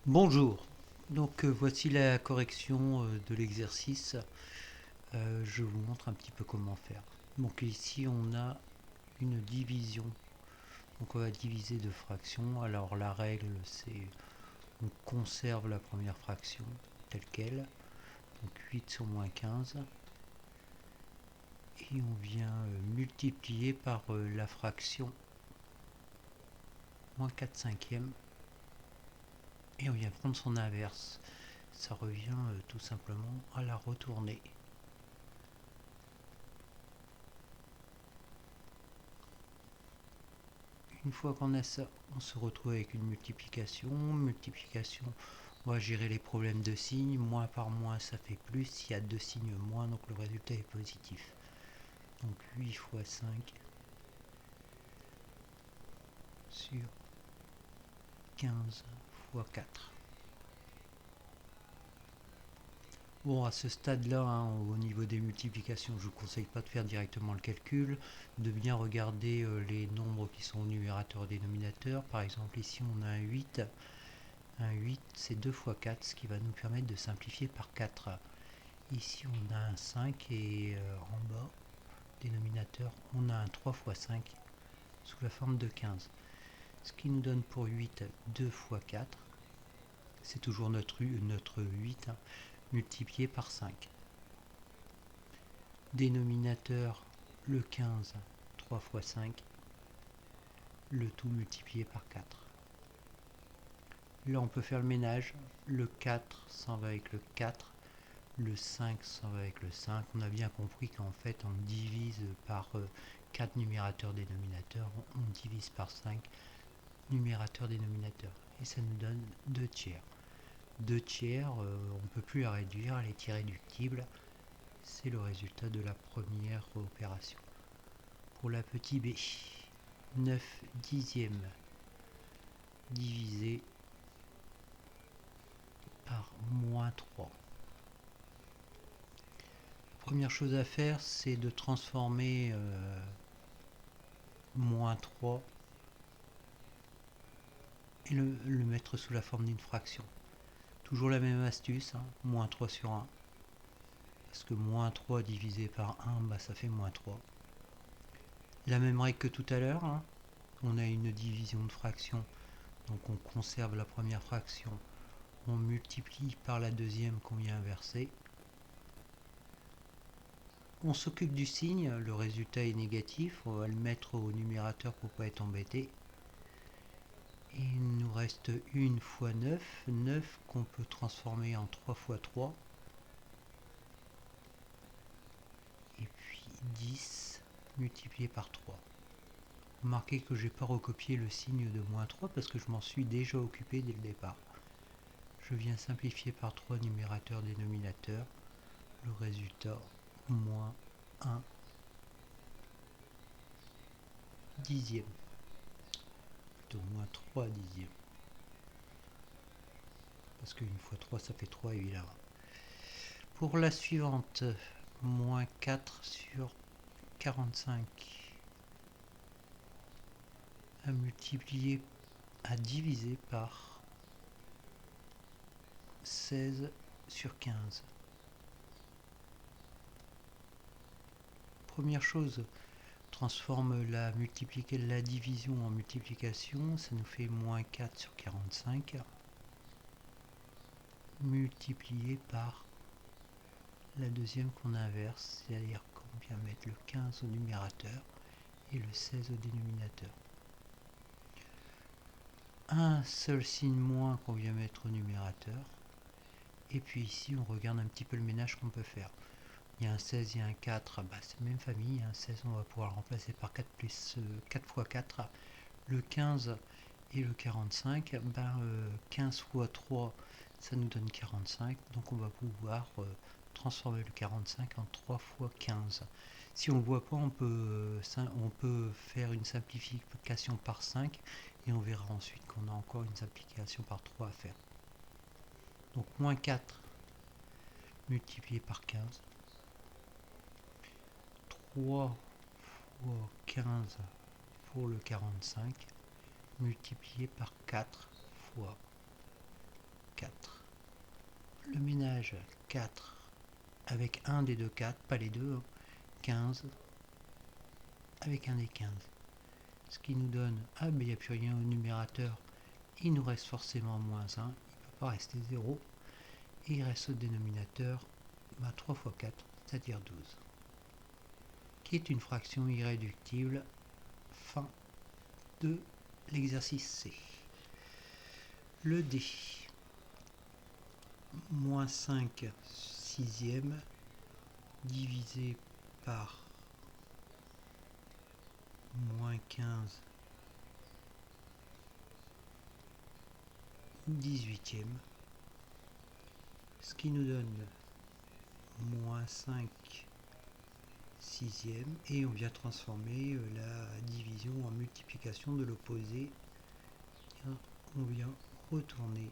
Bonjour, donc voici la correction de l'exercice. Je vous montre un petit peu comment faire. Donc ici on a une division, donc on va diviser de fractions. Alors la règle c'est on conserve la première fraction telle qu'elle, donc 8 sur moins 15, et on vient multiplier par la fraction moins 4 cinquièmes, et on vient prendre son inverse. Ça revient tout simplement à la retourner. Une fois qu'on a ça, on se retrouve avec une multiplication. Multiplication, on va gérer les problèmes de signes. Moins par moins, ça fait plus. Il y a deux signes moins, donc le résultat est positif. Donc 8 fois 5 sur 15 fois 4. Bon, à ce stade-là, hein, au niveau des multiplications, je ne vous conseille pas de faire directement le calcul, de bien regarder les nombres qui sont au numérateur et dénominateur. Par exemple, ici, on a un 8. Un 8, c'est 2 fois 4, ce qui va nous permettre de simplifier par 4. Ici, on a un 5 et en bas, dénominateur, on a un 3 fois 5 sous la forme de 15. Ce qui nous donne pour 8 2 fois 4. C'est toujours notre 8 hein, multiplié par 5. Dénominateur, le 15, 3 fois 5. Le tout multiplié par 4. Là, on peut faire le ménage. Le 4 s'en va avec le 4. Le 5 s'en va avec le 5. On a bien compris qu'en fait, on divise par 4 numérateurs-dénominateurs. On divise par 5 numérateurs-dénominateurs. Et ça nous donne 2 tiers. 2 tiers, on ne peut plus la réduire, elle est irréductible. C'est le résultat de la première opération. Pour la petite b, 9 dixièmes divisé par moins 3. La première chose à faire, c'est de transformer moins 3 et le mettre sous la forme d'une fraction. Toujours la même astuce, hein, moins 3 sur 1. Parce que moins 3 divisé par 1, bah, ça fait moins 3. La même règle que tout à l'heure, hein, on a une division de fraction, donc on conserve la première fraction, on multiplie par la deuxième qu'on vient inverser. On s'occupe du signe, le résultat est négatif, on va le mettre au numérateur pour ne pas être embêté. Et il nous reste 1 fois 9, 9 qu'on peut transformer en 3 fois 3. Et puis 10 multiplié par 3. Remarquez que je n'ai pas recopié le signe de moins 3 parce que je m'en suis déjà occupé dès le départ. Je viens simplifier par 3 numérateurs dénominateurs. Le résultat, moins 1 dixième. Plutôt moins 3 dixièmes. Parce qu'une fois 3, ça fait 3 évidemment. Pour la suivante, moins 4 sur 45. À multiplier, à diviser par 16 sur 15. Première chose, transforme la division en multiplication, ça nous fait moins 4 sur 45, multiplié par la deuxième qu'on inverse, c'est-à-dire qu'on vient mettre le 15 au numérateur et le 16 au dénominateur. Un seul signe moins qu'on vient mettre au numérateur, et puis ici on regarde un petit peu le ménage qu'on peut faire. Il y a un 16, il y a un 4, bah c'est la même famille, un 16 on va pouvoir le remplacer par 4 plus 4 fois 4, le 15 et le 45, 15 fois 3 ça nous donne 45, donc on va pouvoir transformer le 45 en 3 fois 15. Si on ne le voit pas, on peut faire une simplification par 5 et on verra ensuite qu'on a encore une simplification par 3 à faire. Donc moins 4 multiplié par 15, 3 fois 15 pour le 45, multiplié par 4 fois 4. Le ménage 4 avec un des deux 4, pas les deux, 15 avec un des 15. Ce qui nous donne, ah ben il n'y a plus rien au numérateur, il nous reste forcément moins 1, il ne peut pas rester 0. Et il reste au dénominateur 3 fois 4, c'est-à-dire 12, qui est une fraction irréductible. Fin de l'exercice C. Le D, moins 5 sixième divisé par moins 15 18e, ce qui nous donne moins 5 sixième, et on vient transformer la division en multiplication de l'opposé. On vient retourner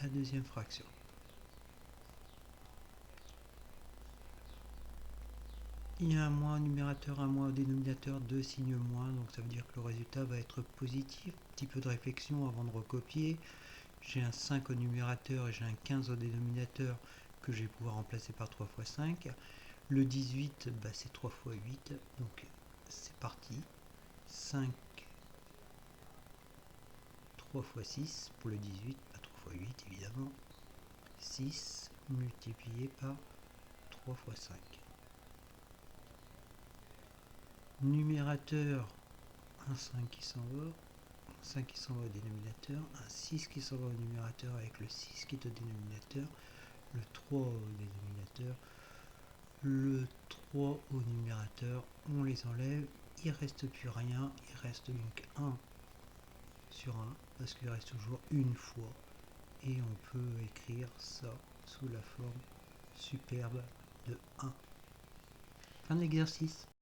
la deuxième fraction. Il y a un moins au numérateur, un moins au dénominateur, deux signes moins, donc ça veut dire que le résultat va être positif. Petit peu de réflexion avant de recopier. J'ai un 5 au numérateur et j'ai un 15 au dénominateur que je vais pouvoir remplacer par 3 fois 5. Le 18, c'est 3 fois 8, donc c'est parti. 5, 3 fois 6 pour le 18, 3 fois 8 évidemment. 6 multiplié par 3 fois 5. Numérateur, un 5 qui s'en va, un 5 qui s'en va au dénominateur, un 6 qui s'en va au numérateur avec le 6 qui est au dénominateur, le 3 au dénominateur, le 3 au numérateur, on les enlève, il ne reste plus rien, il reste donc 1 sur 1, parce qu'il reste toujours une fois, et on peut écrire ça sous la forme superbe de 1. Fin de l'exercice.